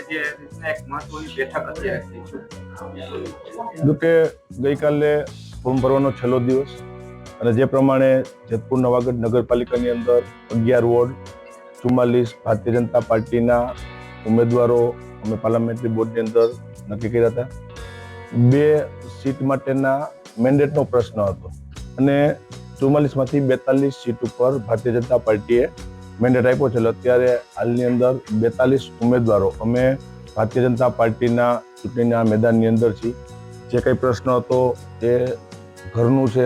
જે રીતના એક મહત્વની બેઠક અત્યારે થઈ છે? કે ગઈકાલે ફોર્મ ભરવાનો છેલ્લો દિવસ અને જે પ્રમાણે જેતપુર નવાગઢ નગરપાલિકાની અંદર 11 વોર્ડ 44 ભારતીય જનતા પાર્ટીના ઉમેદવારો અમે પાર્લામેન્ટરી બોર્ડની અંદર નક્કી કર્યા હતા. 2 સીટ માટેના મેન્ડેટનો પ્રશ્ન હતો અને 44માંથી 42 સીટ ઉપર ભારતીય જનતા પાર્ટીએ મેન્ડેટ આપ્યો છે. અત્યારે હાલની અંદર 42 ઉમેદવારો અમે ભારતીય જનતા પાર્ટીના ચૂંટણીના મેદાનની અંદર છીએ. જે કંઈ પ્રશ્ન હતો એ ઘરનું છે,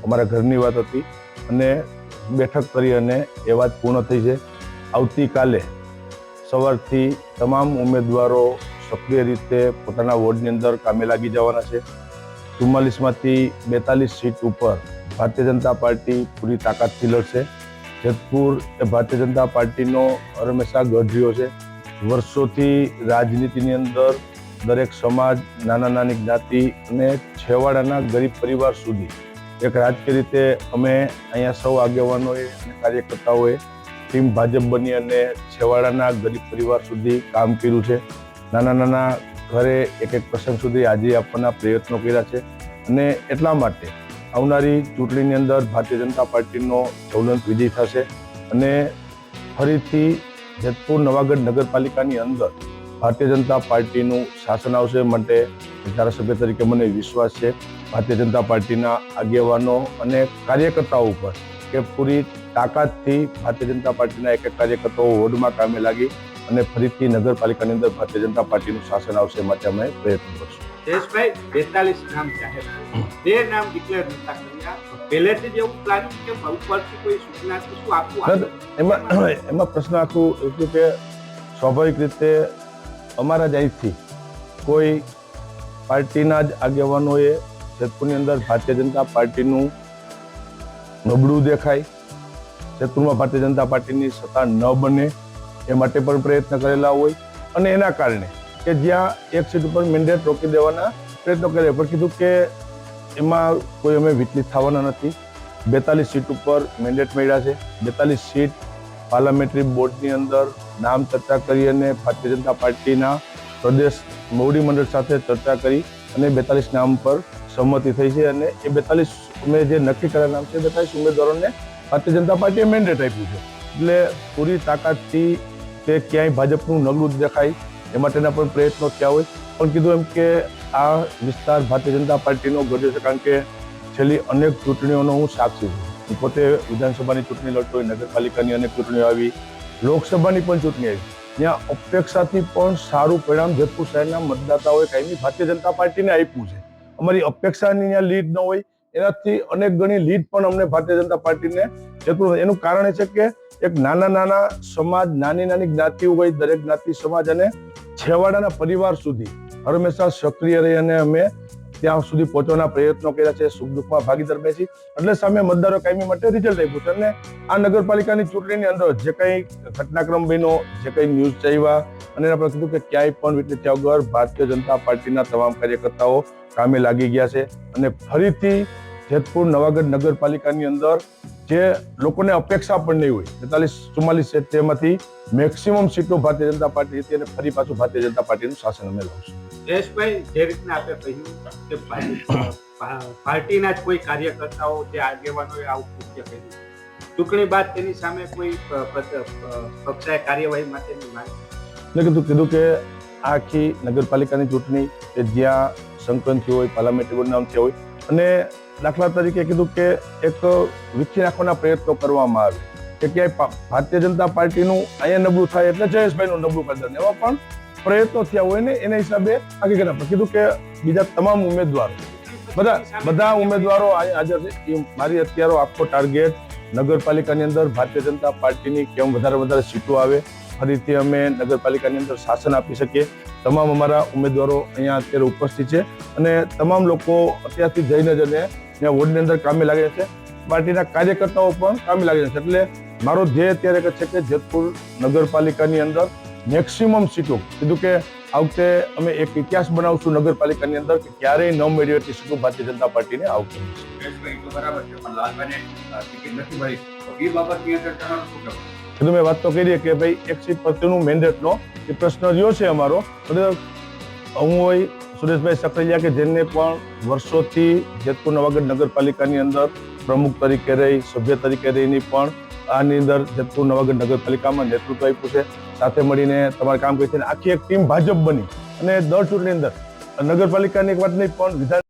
અમારા ઘરની વાત હતી અને બેઠક કરી અને એ વાત પૂર્ણ થઈ છે. આવતીકાલે સવારથી તમામ ઉમેદવારો સક્રિય રીતે પોતાના વોર્ડની અંદર કામે લાગી જવાના છે. 44માંથી 42 સીટ ઉપર ભારતીય જનતા પાર્ટી પૂરી તાકાતથી લડશે. જેતપુર એ ભારતીય જનતા પાર્ટીનો હંમેશા ગઢ રહ્યો છે. વર્ષોથી રાજનીતિની અંદર દરેક સમાજ, નાની જ્ઞાતિ અને છેવાડાના ગરીબ પરિવાર સુધી એક રાજકીય રીતે અમે અહીંયા સૌ આગેવાનોએ અને કાર્યકર્તાઓએ ટીમ ભાજપ બની અને છેવાડાના ગરીબ પરિવાર સુધી કામ કર્યું છે. નાના ઘરે એક પ્રસંગ સુધી હાજરી આપવાના પ્રયત્નો કર્યા છે અને એટલા માટે આવનારી ચૂંટણીની અંદર ભારતીય જનતા પાર્ટીનો જ્વલંત વિજય થશે અને ફરીથી જેતપુર નવાગઢ નગરપાલિકાની અંદર ભારતીય જનતા પાર્ટીનું શાસન આવશે. માટે ધારાસભ્ય તરીકે મને વિશ્વાસ છે ભારતીય જનતા પાર્ટીના આગેવાનો અને કાર્યકર્તાઓ ઉપર કે પૂરી તાકાતથી ભારતીય જનતા પાર્ટીના એક કાર્યકર્તાઓ વોર્ડમાં કામે લાગી અને ફરીથી નગરપાલિકાની અંદર ભારતીય જનતા પાર્ટીનું શાસન આવશે. માટે અમે પ્રયત્ન કરશું. જયેશભાઈ, 42 નામ જાહેર થયા, 2 નામ ડિક્લેર નતા કર્યા. પહેલેથી જ એવું પ્લાનિંગ કે ઉપરથી કોઈ સૂચના શું આપવું? એમાં પ્રશ્ન આખું એવું કે સ્વાભાવિક રીતે અમારા જ અહીંથી કોઈ પાર્ટીના જ આગેવાનોએ જેતપુરની અંદર ભારતીય જનતા પાર્ટીનું નબળું દેખાય, જેતપુરમાં ભારતીય જનતા પાર્ટીની સત્તા ન બને એ માટે પણ પ્રયત્ન કરેલા હોય અને એના કારણે કે જ્યાં એક સીટ ઉપર મેન્ડેટ રોકી દેવાના પ્રયત્નો કર્યા, પણ કીધું કે એમાં કોઈ અમે વિચલિત થવાના નથી. 42 સીટ ઉપર મેન્ડેટ મળ્યા છે. 42 સીટ પાર્લામેન્ટરી બોર્ડની અંદર નામ ચર્ચા કરી અને ભારતીય જનતા પાર્ટીના પ્રદેશ મોવડી મંડળ સાથે ચર્ચા કરી અને 42 નામ પર સહમતિ થઈ છે અને એ 42 અમે જે નક્કી કરેલા નામ છે 42 ઉમેદવારોને ભારતીય જનતા પાર્ટીએ મેન્ડેટ આપ્યું છે. એટલે પૂરી તાકાતથી તે ક્યાંય ભાજપનું નબળું દેખાય એ માટેના પણ પ્રયત્નો થયા હોય. પણ કીધું એમ કે આ વિસ્તાર ભારતીય જનતા પાર્ટીનો ગઢ છે, કારણ કે છેલ્લી અનેક ચૂંટણીઓનો હું સાક્ષી છું. હું પોતે વિધાનસભાની ચૂંટણી લડતો હોય, નગરપાલિકાની અનેક ચૂંટણીઓ આવી, લોકસભાની પણ ચૂંટણી આવી, ત્યાં અપેક્ષાથી પણ સારું પરિણામ જેતપુર શહેરના મતદાતાઓએ કાયમી ભારતીય જનતા પાર્ટીને આપ્યું છે. અમારી અપેક્ષાની ત્યાં લીડ ન હોય, એનાથી અનેક ગણી લીડ પણ અમને ભારતીય જનતા પાર્ટીને જેતપુર. એનું કારણ એ છે કે એક નાના સમાજ, નાની જ્ઞાતિઓ હોય, દરેક જ્ઞાતિ સમાજ અને છેવાડાના પરિવાર સુધી હંમેશા સક્રિય રહી અને અમે ત્યાં સુધી પહોંચવાના પ્રયત્નો કર્યા છે. સુખ દુઃખમાં ભાગીદાર બેસી એટલે સામે મતદારો કાયમી માટે રિઝલ્ટ આપ્યું છે. અને આ નગરપાલિકાની ચૂંટણીની અંદર જે કંઈ ઘટનાક્રમ બન્યો, જે કંઈ ન્યૂઝ ચાલ્યા અને એના પર કીધું કે ક્યાંય પણ વિચલિત થયા વગર ભારતીય જનતા પાર્ટીના તમામ કાર્યકર્તાઓ કામે લાગી ગયા છે અને ફરીથી જેતપુર નવાગઢ નગરપાલિકાની અંદર જે લોકોને અપેક્ષા પણ નહીં હોય, 44 સીટ તેમાંથી મેક્સિમમ સીટો ભારતીય જનતા પાર્ટી હતી અને ફરી પાછું ભારતીય જનતા પાર્ટીનું શાસન અમે લાવશું. જયેશભાઈ, જે રીતના આપણે કહ્યું કે પાર્ટીના જ કોઈ કાર્યકર્તાઓ, જે આગેવાનોએ આવું કૃત્ય કર્યું, ચૂંટણી બાદ તેની સામે કોઈ કક્ષાએ કાર્યવાહી માટેની માંગ? કીધું કે આખી નગરપાલિકાની ચૂંટણી કે જ્યાં સંકલન થયું હોય, પાર્લામેન્ટરી બોર્ડના થયા હોય અને દાખલા તરીકે કીધું કે એક વિખી નાખવાના પ્રયત્નો કરવામાં આવે કે ક્યાંય ભારતીય જનતા પાર્ટીનું અહીંયા નબળું થાય એટલે જયેશભાઈનું નબળું કરી દે, એવા પણ પ્રયત્નો થયા હોય ને એના હિસાબે આગળ કર્યા. કીધું કે બીજા તમામ ઉમેદવારો બધા ઉમેદવારો હાજર છે. એ મારી અત્યારે આખો ટાર્ગેટ નગરપાલિકાની અંદર ભારતીય જનતા પાર્ટીની કેમ વધારે સીટો આવે, ફરીથી અમે નગરપાલિકાની અંદર શાસન આપી શકીએ. તમામ અમારા ઉમેદવારો અહીંયા અત્યારે ઉપસ્થિત છે અને તમામ લોકો અત્યારથી જઈને ત્યાં વોર્ડની અંદર કામે લાગે છે. પાર્ટીના કાર્યકર્તાઓ પણ કામે લાગે છે. એટલે મારો ધ્યેય અત્યારે છે કે જેતપુર નગરપાલિકાની અંદર મેક્સિમમ સીટો, કીધું કે આ વખતે અમે એક ઇતિહાસ બનાવશું નગરપાલિકાની અંદર કે ક્યારેય ન મેળવી એટલી સીટો ભારતીય જનતા પાર્ટીને આવશે. સુરેશભાઈ તો બરાબર છે, પણ લાલભાઈને ટિકિટ નથી મળી, તો એ બાબતની અંદર તમારું શું કહેવું? એટલે મેં વાત તો કરી કે ભાઈ એક સીટ પ્રત્યેનું મેન્ડેટનો એ પ્રશ્ન રહ્યો છે અમારો. હું હોય સુરેશભાઈ સકરેલિયા કે જેને પણ વર્ષોથી જેતપુર નવાગઢ નગરપાલિકાની અંદર પ્રમુખ તરીકે રહી, સભ્ય તરીકે રહીની પણ આની અંદર જેતપુર નવાગઢ નગરપાલિકામાં નેતૃત્વ આપ્યું છે. સાથે મળીને તમારે કામ કરી છે. આખી એક ટીમ ભાજપ બની અને દર ચૂંટણી અંદર નગરપાલિકાની એક વાત નહીં પણ વિધાન